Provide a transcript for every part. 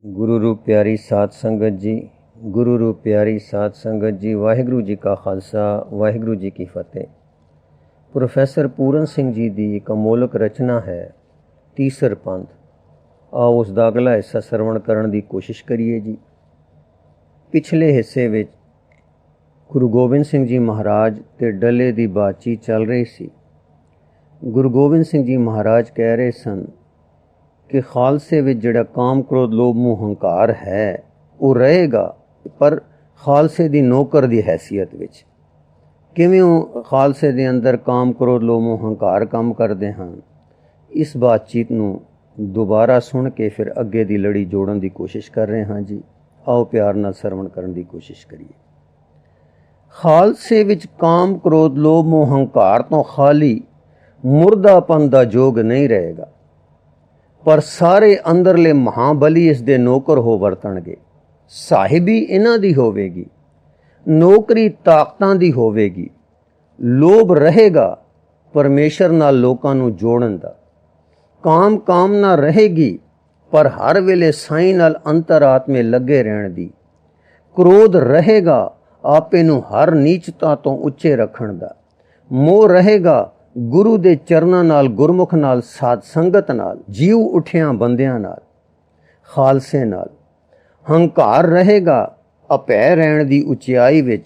गुरु रूप प्यारी साध संगत जी, गुरु रूप प्यारी साध संगत जी, वाहिगुरु जी का खालसा, वाहिगुरु जी की फतेह। प्रोफैसर पूरन सिंह जी की एक अमोलक रचना है तीसर पंथ। आओ उसका अगला हिस्सा सरवण करने की कोशिश करिए जी। पिछले हिस्से में गुरु गोबिंद सिंह जी महाराज ते डले की बातचीत चल रही सी। गुरु गोबिंद सिंह जी महाराज कह रहे सन कि खालसे में जिहड़ा काम क्रोध लोभ मोह हंकार है वो रहेगा, पर खालसे की नौकर की हैसियत विच किवें खालसे के अंदर काम क्रोध लोभ मोह हंकार काम करते हैं। इस बातचीत नूं दोबारा सुन के फिर अगे की लड़ी जोड़न की कोशिश कर रहे हाँ जी। आओ प्यार नाल सरवण करन की कोशिश करिए। खालसे विच काम क्रोध लोभ मोह हंकार तो खाली मुर्दापन का जोग नहीं रहेगा, पर सारे अंदरले महाबली इस दे नौकर हो वरतणगे। साहिबी इन्हां दी होवेगी, नौकरी ताकतां दी होवेगी। लोभ रहेगा परमेश्वर नाल लोकां नूं जोड़न दा। काम कामना रहेगी, पर हर वेले साईं नाल अंतरात्मे लगे रहण दी। क्रोध रहेगा आपे नूं हर नीचता तो उच्चे रखण दा। मोह रहेगा गुरु दे चरनां नाल, गुरमुख नाल, साध संगत नाल, जीव उठियां बंदियां नाल, खालसे नाल। हंकार रहेगा अपै रहण दी उचियाई विच,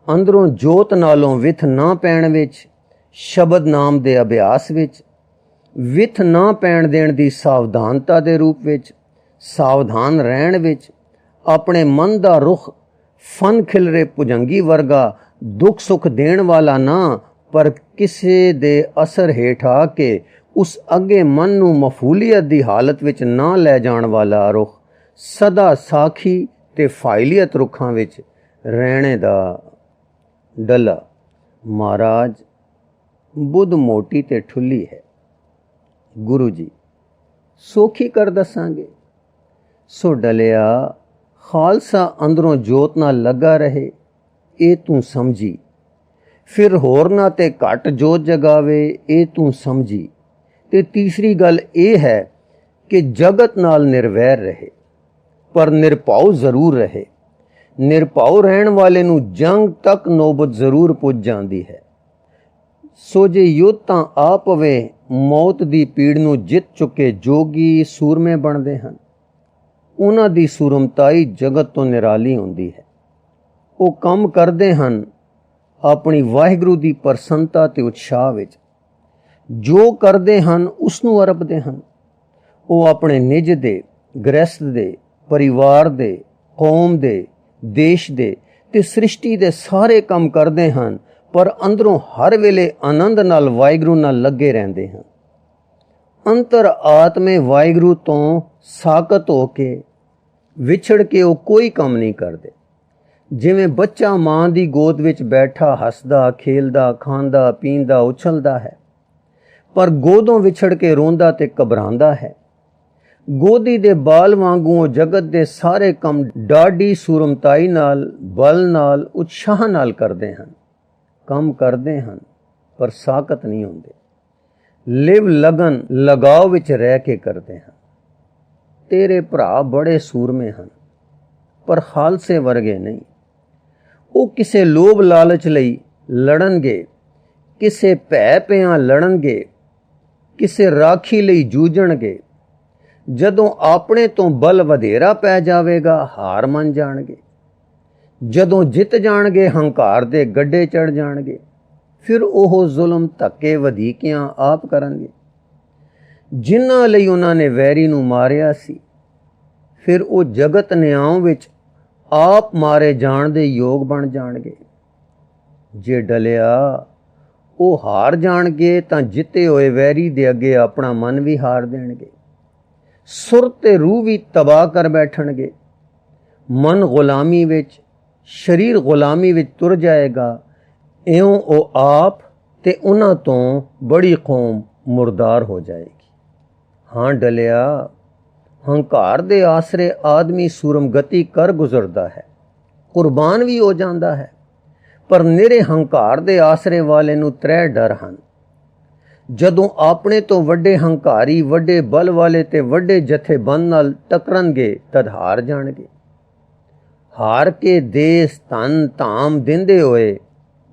अंदरों जोत नालों विथ ना पैण विच, शबद नाम दे अभ्यास विच, विथ ना पैण देण दी सावधानता दे रूप विच, सावधान रहण विच, अपने मन दा रुख फन खिलरे भुजंगी वर्गा दुख सुख देण वाला ना, पर किसे दे असर हेठ आके उस अगे मन नूं मफूलियत दी हालत विच ना लै जाण वाला रुख सदा साखी ते फाइलियत रुखां विच रहने दा डला। महाराज बुध मोटी ते ठुली है, गुरु जी सोखी कर दसांगे। सो डलिया खालसा अंदरों जोत नाल लगा रहे, ये तू समझी। फिर होरना ते घट जोत जगावे, ये तू समझी। ते तीसरी गल ये है कि जगत नाल निर्वैर रहे, पर निरभाऊ जरूर रहे। निरभाऊ रहण वाले नूं जंग तक नौबत जरूर पुज जांदी है। सो जे युद्ध तां आ पवे, मौत दी पीड़ नूं जित चुके जोगी सूरमे बनदे हन। उन्हां दी सूरमताई जगत तो निराली हुंदी है। वो काम करदे हन अपनी वाहिगुरू दी प्रसन्नता ते उत्साह विच। जो करदे हन उसनूं अरबदे हन। वो अपने निज दे, गृहस्थ दे, परिवार दे, कौम दे, देश दे ते सृष्टि दे सारे काम करदे हन, पर अंदरों हर वेले आनंद नाल वाहिगुरू नाल लगे रहंदे हन। अंतर आत्मे वाहिगुरू तो साकत होके विछड़ के वो कोई काम नहीं करदे। जिवें बच्चा मां दी गोद विच बैठा हसदा खेलदा खांदा पींदा उछलदा है, पर गोदों विछड़ के रोंदा ते घबरांदा है। गोदी दे बाल वांगू जगत दे सारे काम डाडी सूरमताई नाल, बल नाल, उत्साह नाल करदे हन। काम करदे हन पर साकत नहीं होंदे। लिव लगन लगाव विच रह के करदे हन। तेरे भरा बड़े सूरमे हन, पर खालसे वर्गे नहीं। वो किसे लोभ लालच लई लड़नगे, किसे भै पियां लड़नगे, किसे राखी लई जूझणगे। जदों अपने तो बल वधेरा पै जावेगा हार मन जाणगे। जदों जित जाणगे हंकार दे गड्डे चढ़ जाणगे। फिर ओह जुल्म धक्के वधीकियां आप करनगे जिन्हां लई उन्हां ने वैरी नूं मारिया सी। फिर वो जगत न्याय विच आप मारे जाण दे योग बन जाणगे। जे डलिया वो हार जाणगे तां जिते होए वैरी दे अगे अपना मन भी हार देणगे। सुर ते रूह भी तबाह कर बैठणगे। मन गुलामी विच, शरीर गुलामी विच तुर जाएगा। इउं ओ आप ते उन्हां तो बड़ी कौम मुरदार हो जाएगी। हाँ डलिया, हंकार दे आसरे आदमी सूरमगति कर गुजरदा है, कुर्बान भी हो जाता है, पर निरे हंकार दे आसरे वाले नूं त्रै डर हन। ਜਦੋਂ ਆਪਣੇ ਤੋਂ ਵੱਡੇ ਹੰਕਾਰੀ ਵੱਡੇ ਬਲ ਵਾਲੇ ਤੇ ਵੱਡੇ ਜਥੇਬੰਦ ਨਾਲ ਟਕਰਨਗੇ ਤਦ ਹਾਰ ਜਾਣਗੇ। ਹਾਰ ਕੇ ਦੇਸ ਧਨ ਧਾਮ ਦਿੰਦੇ ਹੋਏ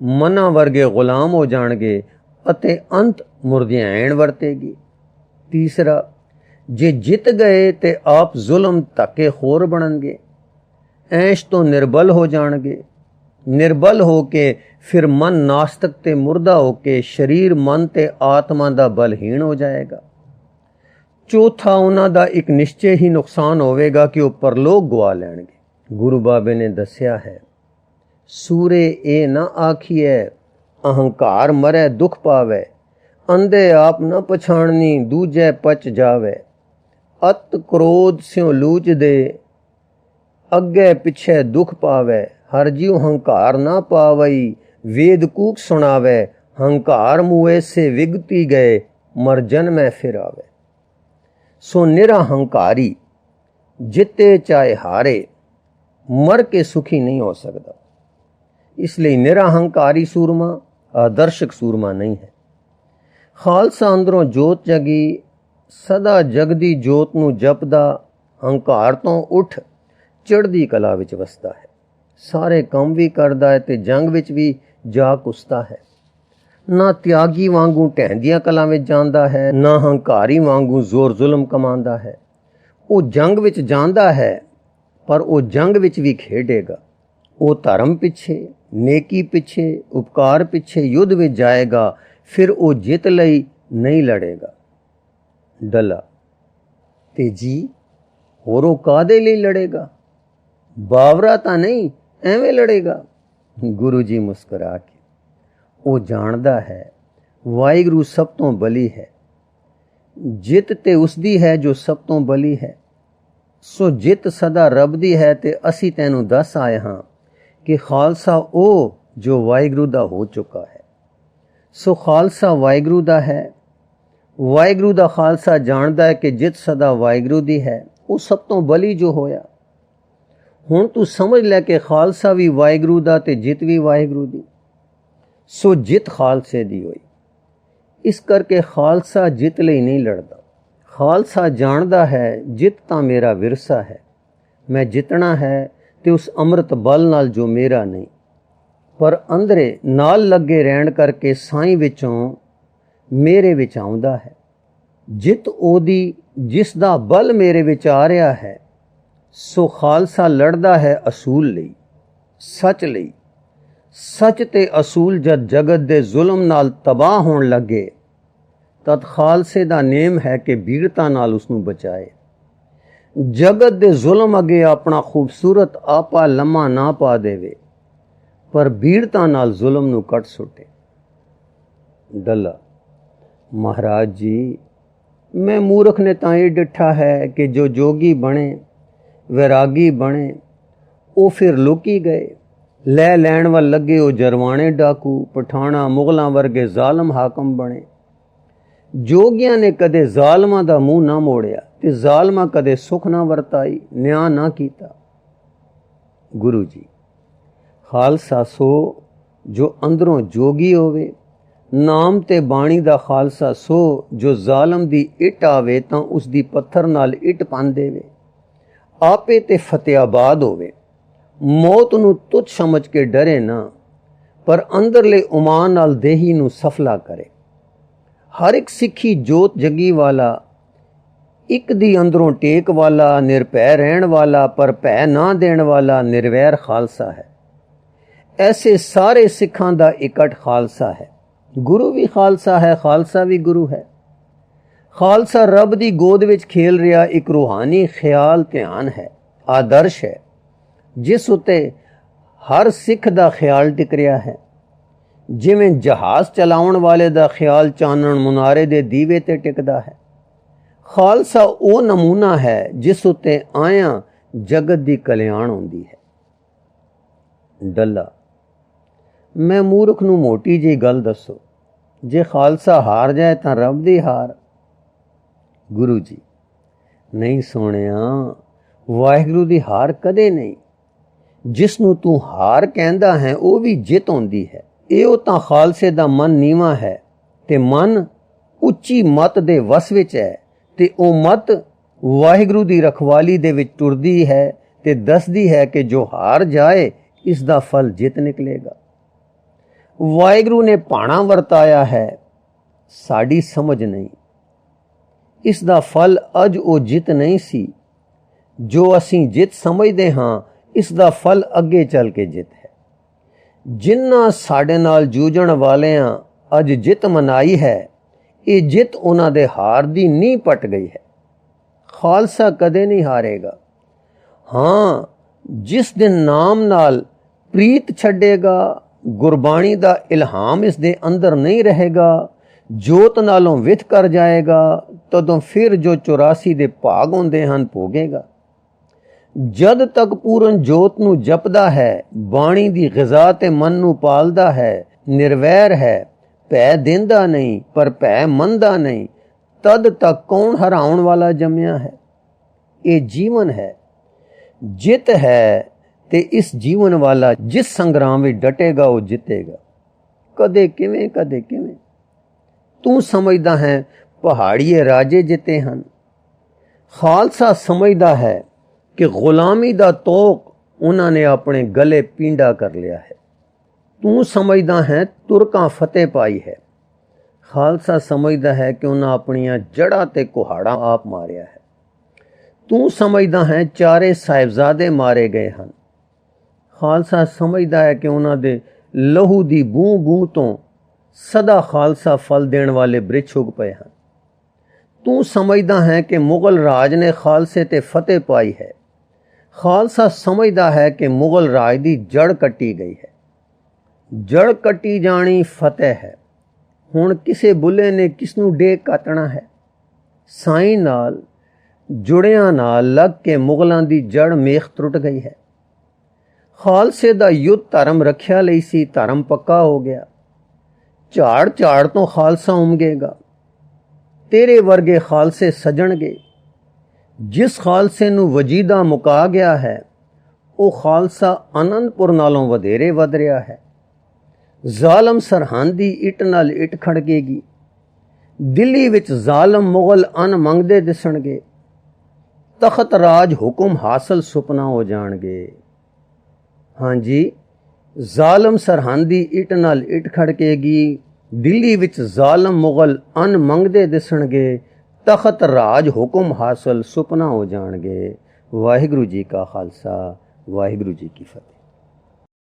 ਮਨਾਂ ਵਰਗੇ ਗੁਲਾਮ ਹੋ ਜਾਣਗੇ ਅਤੇ ਅੰਤ ਮੁਰਝਾਇਣ ਵਰਤੇਗੀ। ਤੀਸਰਾ, ਜੇ ਜਿੱਤ ਗਏ ਤੇ ਆਪ ਜ਼ੁਲਮ ਧੱਕੇ ਖੋਰ ਬਣਨਗੇ, ਐਸ਼ ਤੋਂ ਨਿਰਬਲ ਹੋ ਜਾਣਗੇ। ਨਿਰਬਲ ਹੋ ਕੇ ਫਿਰ ਮਨ ਨਾਸਤਕ ਤੇ ਮੁਰਦਾ ਹੋ ਕੇ ਸਰੀਰ ਮਨ ਤੇ ਆਤਮਾ ਦਾ ਬਲਹੀਣ ਹੋ ਜਾਏਗਾ। ਚੌਥਾ, ਉਹਨਾਂ ਦਾ ਇੱਕ ਨਿਸ਼ਚੈ ਹੀ ਨੁਕਸਾਨ ਹੋਵੇਗਾ ਕਿ ਉਹ ਪਰਲੋਕ ਗਵਾ ਲੈਣਗੇ। ਗੁਰੂ ਬਾਬੇ ਨੇ ਦੱਸਿਆ ਹੈ, ਸੂਰੇ ਇਹ ਨਾ ਆਖੀਐ ਅਹੰਕਾਰ ਮਰੈ ਦੁੱਖ ਪਾਵੈ, ਅੰਧੇ ਆਪ ਨਾ ਪਛਾਣਨੀ ਦੂਜੇ ਪਚ ਜਾਵੇ। ਅਤ ਕ੍ਰੋਧ ਸਿਉ ਲੂਚ ਦੇ ਅੱਗੇ ਪਿੱਛੇ ਦੁੱਖ ਪਾਵੇ, ਹਰ ਜੀਉ ਹੰਕਾਰ ਨਾ ਪਾਵਈ ਵੇਦ ਕੂਕ ਸੁਣਾਵੇ। ਹੰਕਾਰ ਮੂਏ ਸੇ ਵਿਗਤੀ ਗਏ ਮਰ ਜਨਮੈ ਫਿਰ ਆਵੇ। ਸੋ ਨਿਰਾ ਹੰਕਾਰੀ ਜਿੱਤੇ ਚਾਹੇ ਹਾਰੇ ਮਰ ਕੇ ਸੁਖੀ ਨਹੀਂ ਹੋ ਸਕਦਾ। ਇਸ ਲਈ ਨਿਰਾ ਹੰਕਾਰੀ ਸੂਰਮਾ ਆਦਰਸ਼ਕ ਸੂਰਮਾ ਨਹੀਂ ਹੈ। ਖਾਲਸਾ ਅੰਦਰੋਂ ਜੋਤ ਜਗੀ ਸਦਾ ਜਗਦੀ ਜੋਤ ਨੂੰ ਜਪਦਾ ਹੰਕਾਰ ਤੋਂ ਉੱਠ ਚੜ੍ਹਦੀ ਕਲਾ ਵਿੱਚ ਵਸਦਾ ਹੈ। ਸਾਰੇ ਕੰਮ ਵੀ ਕਰਦਾ ਹੈ ਤੇ ਜੰਗ ਵਿੱਚ ਵੀ ਜਾ ਕੁਸਦਾ ਹੈ। ਨਾ ਤਿਆਗੀ ਵਾਂਗੂ ਢਹਿੰਦੀਆਂ ਕਲਾਂ ਵਿੱਚ ਜਾਂਦਾ ਹੈ, ਨਾ ਹੰਕਾਰੀ ਵਾਂਗੂ ਜ਼ੋਰ ਜ਼ੁਲਮ ਕਮਾਉਂਦਾ ਹੈ। ਉਹ ਜੰਗ ਵਿੱਚ ਜਾਂਦਾ ਹੈ ਪਰ ਉਹ ਜੰਗ ਵਿੱਚ ਵੀ ਖੇਡੇਗਾ। ਉਹ ਧਰਮ ਪਿੱਛੇ, ਨੇਕੀ ਪਿੱਛੇ, ਉਪਕਾਰ ਪਿੱਛੇ ਯੁੱਧ ਵਿੱਚ ਜਾਏਗਾ। ਫਿਰ ਉਹ ਜਿੱਤ ਲਈ ਨਹੀਂ ਲੜੇਗਾ। ਡੱਲਾ ਤੇ ਜੀ ਹੋਰ ਉਹ ਕਾਹਦੇ ਲਈ ਲੜੇਗਾ? ਬਾਵਰਾ ਤਾਂ ਨਹੀਂ, ਐਵੇਂ ਲੜੇਗਾ। ਗੁਰੂ ਜੀ ਮੁਸਕਰਾ ਕੇ, ਉਹ ਜਾਣਦਾ ਹੈ ਵਾਹਿਗੁਰੂ ਸਭ ਤੋਂ ਬਲੀ ਹੈ। ਜਿੱਤ ਤੇ ਉਸਦੀ ਹੈ ਜੋ ਸਭ ਤੋਂ ਬਲੀ ਹੈ। ਸੋ ਜਿੱਤ ਸਦਾ ਰੱਬ ਦੀ ਹੈ ਤੇ ਅਸੀਂ ਤੈਨੂੰ ਦੱਸ ਆਏ ਹਾਂ ਕਿ ਖਾਲਸਾ ਉਹ ਜੋ ਵਾਹਿਗੁਰੂ ਦਾ ਹੋ ਚੁੱਕਾ ਹੈ। ਸੋ ਖਾਲਸਾ ਵਾਹਿਗੁਰੂ ਦਾ ਹੈ। ਵਾਹਿਗੁਰੂ ਦਾ ਖਾਲਸਾ ਜਾਣਦਾ ਹੈ ਕਿ ਜਿੱਤ ਸਦਾ ਵਾਹਿਗੁਰੂ ਦੀ ਹੈ। ਉਹ ਸਭ ਤੋਂ ਬਲੀ ਜੋ ਹੋਇਆ। ਹੁਣ ਤੂੰ ਸਮਝ ਲੈ ਕਿ ਖਾਲਸਾ ਵੀ ਵਾਹਿਗੁਰੂ ਦਾ ਤੇ ਜਿੱਤ ਵੀ ਵਾਹਿਗੁਰੂ ਦੀ। ਸੋ ਜਿੱਤ ਖਾਲਸੇ ਦੀ ਹੋਈ। ਇਸ ਕਰਕੇ ਖਾਲਸਾ ਜਿੱਤ ਲਈ ਨਹੀਂ ਲੜਦਾ। ਖਾਲਸਾ ਜਾਣਦਾ ਹੈ ਜਿੱਤ ਤਾਂ ਮੇਰਾ ਵਿਰਸਾ ਹੈ, ਮੈਂ ਜਿੱਤਣਾ ਹੈ ਤੇ ਉਸ ਅੰਮ੍ਰਿਤ ਬਲ ਨਾਲ ਜੋ ਮੇਰਾ ਨਹੀਂ। ਪਰ ਅੰਦਰੇ ਨਾਲ ਲੱਗੇ ਰਹਿਣ ਕਰਕੇ ਸਾਈਂ ਵਿੱਚੋਂ ਮੇਰੇ ਵਿੱਚ ਆਉਂਦਾ ਹੈ। ਜਿੱਤ ਉਹਦੀ ਜਿਸ ਦਾ ਬਲ ਮੇਰੇ ਵਿੱਚ ਆ ਰਿਹਾ ਹੈ। ਸੋ ਖਾਲਸਾ ਲੜਦਾ ਹੈ ਅਸੂਲ ਲਈ, ਸੱਚ ਲਈ। ਸੱਚ ਤੇ ਅਸੂਲ ਜਦ ਜਗਤ ਦੇ ਜ਼ੁਲਮ ਨਾਲ ਤਬਾਹ ਹੋਣ ਲੱਗੇ ਤਦ ਖਾਲਸੇ ਦਾ ਨੇਮ ਹੈ ਕਿ ਬੀਰਤਾ ਨਾਲ ਉਸ ਨੂੰ ਬਚਾਏ। ਜਗਤ ਦੇ ਜ਼ੁਲਮ ਅੱਗੇ ਆਪਣਾ ਖੂਬਸੂਰਤ ਆਪਾ ਲੰਮਾ ਨਾ ਪਾ ਦੇਵੇ, ਪਰ ਬੀਰਤਾ ਨਾਲ ਜ਼ੁਲਮ ਨੂੰ ਕੱਟ ਸੁੱਟੇ। ਡੱਲਾ, ਮਹਾਰਾਜ ਜੀ, ਮੈਂ ਮੂਰਖ ਨੇ ਤਾਂ ਇਹ ਡਿੱਠਾ ਹੈ ਕਿ ਜੋ ਜੋਗੀ ਬਣੇ, ਵੈਰਾਗੀ ਬਣੇ, ਉਹ ਫਿਰ ਲੁਕੀ ਗਏ। ਲੈ ਲੈਣ ਵੱਲ ਲੱਗੇ ਉਹ ਜਰਵਾਣੇ ਡਾਕੂ, ਪਠਾਣਾ, ਮੁਗਲਾਂ ਵਰਗੇ ਜ਼ਾਲਮ ਹਾਕਮ ਬਣੇ। ਜੋਗੀਆਂ ਨੇ ਕਦੇ ਜ਼ਾਲਮਾਂ ਦਾ ਮੂੰਹ ਨਾ ਮੋੜਿਆ ਤੇ ਜ਼ਾਲਮਾਂ ਕਦੇ ਸੁੱਖ ਨਾ ਵਰਤਾਈ, ਨਿਆਂ ਨਾ ਕੀਤਾ। ਗੁਰੂ ਜੀ, ਖਾਲਸਾ ਸੋ ਜੋ ਅੰਦਰੋਂ ਜੋਗੀ ਹੋਵੇ। ਨਾਮ ਤੇ ਬਾਣੀ ਦਾ ਖਾਲਸਾ ਸੋ ਜੋ ਜ਼ਾਲਮ ਦੀ ਇੱਟ ਆਵੇ ਤਾਂ ਉਸ ਦੀ ਪੱਥਰ ਨਾਲ ਇੱਟ ਭੰਨ ਦੇਵੇ। ਆਪੇ ਤੇ ਫਤਿਆਬਾਦ ਹੋਵੇ। ਮੌਤ ਨੂੰ ਤੁੱਛ ਸਮਝ ਕੇ ਡਰੇ ਨਾ, ਪਰ ਅੰਦਰਲੇ ਉਮਾਨ ਨਾਲ ਦੇਹੀ ਨੂੰ ਸਫਲਾ ਕਰੇ। ਹਰ ਇੱਕ ਸਿੱਖੀ ਜੋਤ ਜਗੀ ਵਾਲਾ, ਇੱਕ ਦੀ ਅੰਦਰੋਂ ਟੇਕ ਵਾਲਾ, ਨਿਰਭੈ ਰਹਿਣ ਵਾਲਾ ਪਰ ਭੈ ਨਾ ਦੇਣ ਵਾਲਾ ਨਿਰਵੈਰ ਖਾਲਸਾ ਹੈ। ਐਸੇ ਸਾਰੇ ਸਿੱਖਾਂ ਦਾ ਇਕੱਠ ਖਾਲਸਾ ਹੈ। ਗੁਰੂ ਵੀ ਖਾਲਸਾ ਹੈ, ਖਾਲਸਾ ਵੀ ਗੁਰੂ ਹੈ। ਖਾਲਸਾ ਰੱਬ ਦੀ ਗੋਦ ਵਿੱਚ ਖੇਲ ਰਿਹਾ ਇੱਕ ਰੂਹਾਨੀ ਖਿਆਲ ਧਿਆਨ ਹੈ, ਆਦਰਸ਼ ਹੈ, ਜਿਸ ਉੱਤੇ ਹਰ ਸਿੱਖ ਦਾ ਖਿਆਲ ਟਿਕ ਰਿਹਾ ਹੈ। ਜਿਵੇਂ ਜਹਾਜ਼ ਚਲਾਉਣ ਵਾਲੇ ਦਾ ਖਿਆਲ ਚਾਨਣ ਮੁਨਾਰੇ ਦੇ ਦੀਵੇ ਤੇ ਟਿਕਦਾ ਹੈ। ਖਾਲਸਾ ਉਹ ਨਮੂਨਾ ਹੈ ਜਿਸ ਉੱਤੇ ਆਇਆਂ ਜਗਤ ਦੀ ਕਲਿਆਣ ਹੁੰਦੀ ਹੈ। ਡੱਲਾ, ਮੈਂ ਮੂਰਖ ਨੂੰ ਮੋਟੀ ਜਿਹੀ ਗੱਲ ਦੱਸੋ, ਜੇ ਖਾਲਸਾ ਹਾਰ ਜਾਏ ਤਾਂ ਰੱਬ ਦੀ ਹਾਰ। ਗੁਰੂ ਜੀ, ਨਹੀਂ ਸੋਹਣਿਆ, ਵਾਹਿਗੁਰੂ ਦੀ ਹਾਰ ਕਦੇ ਨਹੀਂ। ਜਿਸ ਨੂੰ ਤੂੰ ਹਾਰ ਕਹਿੰਦਾ ਹੈ ਉਹ ਵੀ ਜਿੱਤ ਹੁੰਦੀ ਹੈ। ਇਹੋ ਤਾਂ ਖਾਲਸੇ ਦਾ ਮਨ ਨੀਵਾਂ ਹੈ ਤੇ ਮਨ ਉੱਚੀ ਮੱਤ ਦੇ ਵਸ ਵਿੱਚ ਹੈ ਤੇ ਉਹ ਮੱਤ ਵਾਹਿਗੁਰੂ ਦੀ ਰਖਵਾਲੀ ਦੇ ਵਿੱਚ ਟੁਰਦੀ ਹੈ ਤੇ ਦੱਸਦੀ ਹੈ ਕਿ ਜੋ ਹਾਰ ਜਾਏ ਇਸ ਦਾ ਫਲ ਜਿੱਤ ਨਿਕਲੇਗਾ। ਵਾਹਿਗੁਰੂ ਨੇ ਭਾਣਾ ਵਰਤਾਇਆ ਹੈ, ਸਾਡੀ ਸਮਝ ਨਹੀਂ। ਇਸ ਦਾ ਫਲ ਅੱਜ ਉਹ ਜਿੱਤ ਨਹੀਂ ਸੀ ਜੋ ਅਸੀਂ ਜਿੱਤ ਸਮਝਦੇ ਹਾਂ, ਇਸ ਦਾ ਫਲ ਅੱਗੇ ਚੱਲ ਕੇ ਜਿੱਤ ਹੈ। ਜਿਨ੍ਹਾਂ ਸਾਡੇ ਨਾਲ ਜੂਝਣ ਵਾਲਿਆਂ ਅੱਜ ਜਿੱਤ ਮਨਾਈ ਹੈ, ਇਹ ਜਿੱਤ ਉਹਨਾਂ ਦੇ ਹਾਰ ਦੀ ਨੀਂਹ ਪੱਟ ਗਈ ਹੈ। ਖਾਲਸਾ ਕਦੇ ਨਹੀਂ ਹਾਰੇਗਾ। ਹਾਂ, ਜਿਸ ਦਿਨ ਨਾਮ ਨਾਲ ਪ੍ਰੀਤ ਛੱਡੇਗਾ, ਗੁਰਬਾਣੀ ਦਾ ਇਲਹਾਮ ਇਸ ਦੇ ਅੰਦਰ ਨਹੀਂ ਰਹੇਗਾ, ਜੋਤ ਨਾਲੋਂ ਵਿਥ ਕਰ ਜਾਏਗਾ, ਤਦੋਂ ਫਿਰ ਜੋ 84 ਦੇ ਭਾਗ ਹੁੰਦੇ ਹਨ ਭੋਗੇਗਾ। ਜਦ ਤੱਕ ਪੂਰਨ ਜੋਤ ਨੂੰ ਜਪਦਾ ਹੈ, ਬਾਣੀ ਦੀ ਗ਼ਿਜ਼ਾ ਤੇ ਮਨ ਨੂੰ ਪਾਲਦਾ ਹੈ, ਨਿਰਵੈਰ ਹੈ, ਭੈ ਦਿੰਦਾ ਨਹੀਂ ਪਰ ਭੈ ਮੰਨਦਾ ਨਹੀਂ, ਤਦ ਤੱਕ ਕੌਣ ਹਰਾਉਣ ਵਾਲਾ ਜੰਮਿਆ ਹੈ। ਇਹ ਜੀਵਨ ਹੈ, ਜਿੱਤ ਹੈ, ਤੇ ਇਸ ਜੀਵਨ ਵਾਲਾ ਜਿਸ ਸੰਗਰਾਮ ਵਿੱਚ ਡਟੇਗਾ ਉਹ ਜਿੱਤੇਗਾ। ਕਦੇ ਕਿਵੇਂ ਕਦੇ ਕਿਵੇਂ। ਤੂੰ ਸਮਝਦਾ ਹੈ ਪਹਾੜੀਏ ਰਾਜੇ ਜਿੱਤੇ ਹਨ, ਖਾਲਸਾ ਸਮਝਦਾ ਹੈ ਕਿ ਗੁਲਾਮੀ ਦਾ ਤੋਕ ਉਹਨਾਂ ਨੇ ਆਪਣੇ ਗਲੇ ਪੀਂਡਾ ਕਰ ਲਿਆ ਹੈ। ਤੂੰ ਸਮਝਦਾ ਹੈ ਤੁਰਕਾਂ ਫਤਿਹ ਪਾਈ ਹੈ, ਖਾਲਸਾ ਸਮਝਦਾ ਹੈ ਕਿ ਉਹਨਾਂ ਆਪਣੀਆਂ ਜੜ੍ਹਾਂ ਤੇ ਕੁਹਾੜਾ ਆਪ ਮਾਰਿਆ ਹੈ। ਤੂੰ ਸਮਝਦਾ ਹੈ ਚਾਰੇ ਸਾਹਿਬਜ਼ਾਦੇ ਮਾਰੇ ਗਏ ਹਨ, ਖਾਲਸਾ ਸਮਝਦਾ ਹੈ ਕਿ ਉਹਨਾਂ ਦੇ ਲਹੂ ਦੀ ਬੂੰ ਬੂੰ ਤੋਂ ਸਦਾ ਖਾਲਸਾ ਫਲ ਦੇਣ ਵਾਲੇ ਬ੍ਰਿਛ ਉਗ ਪਏ ਹਨ। ਤੂੰ ਸਮਝਦਾ ਹੈ ਕਿ ਮੁਗਲ ਰਾਜ ਨੇ ਖਾਲਸੇ ਤੇ ਫਤਿਹ ਪਾਈ ਹੈ, ਖਾਲਸਾ ਸਮਝਦਾ ਹੈ ਕਿ ਮੁਗਲ ਰਾਜ ਦੀ ਜੜ ਕੱਟੀ ਗਈ ਹੈ। ਜੜ ਕੱਟੀ ਜਾਣੀ ਫਤਿਹ ਹੈ। ਹੁਣ ਕਿਸੇ ਬੁੱਲੇ ਨੇ ਕਿਸ ਨੂੰ ਡੇਕ ਕੱਟਣਾ ਹੈ। ਸਾਈਂ ਨਾਲ ਜੁੜਿਆਂ ਨਾਲ ਲੱਗ ਕੇ ਮੁਗਲਾਂ ਦੀ ਜੜ ਮੇਖ ਟੁੱਟ ਗਈ ਹੈ। ਖਾਲਸੇ ਦਾ ਯੁੱਧ ਧਰਮ ਰੱਖਿਆ ਲਈ ਸੀ, ਧਰਮ ਪੱਕਾ ਹੋ ਗਿਆ। ਝਾੜ ਝਾੜ ਤੋਂ ਖਾਲਸਾ ਉਮਗੇਗਾ, ਤੇਰੇ ਵਰਗੇ ਖਾਲਸੇ ਸਜਣਗੇ। ਜਿਸ ਖਾਲਸੇ ਨੂੰ ਵਜੀਦਾ ਮੁਕਾ ਗਿਆ ਹੈ, ਉਹ ਖਾਲਸਾ ਅਨੰਦਪੁਰ ਨਾਲੋਂ ਵਧੇਰੇ ਵਧ ਰਿਹਾ ਹੈ। ਜ਼ਾਲਮ ਸਰਹੰਦ ਦੀ ਇੱਟ ਨਾਲ ਇੱਟ ਖੜਕੇਗੀ। ਦਿੱਲੀ ਵਿੱਚ ਜ਼ਾਲਮ ਮੁਗਲ ਅਨ ਮੰਗਦੇ ਦਿਸਣਗੇ। ਤਖਤ ਰਾਜ ਹੁਕਮ ਹਾਸਲ ਸੁਪਨਾ ਹੋ ਜਾਣਗੇ। ਹਾਂਜੀ, ਜ਼ਾਲਮ ਸਰਹੰਦ ਦੀ ਇੱਟ ਨਾਲ ਇੱਟ ਖੜਕੇਗੀ। ਦਿੱਲੀ ਵਿੱਚ ਜ਼ਾਲਮ ਮੁਗਲ ਅਨ ਮੰਗਦੇ ਦਿਸਣਗੇ। ਤਖਤ ਰਾਜ ਹੁਕਮ ਹਾਸਲ ਸੁਪਨਾ ਹੋ ਜਾਣਗੇ। ਵਾਹਿਗੁਰੂ ਜੀ ਕਾ ਖਾਲਸਾ, ਵਾਹਿਗੁਰੂ ਜੀ ਕੀ ਫਤਿਹ।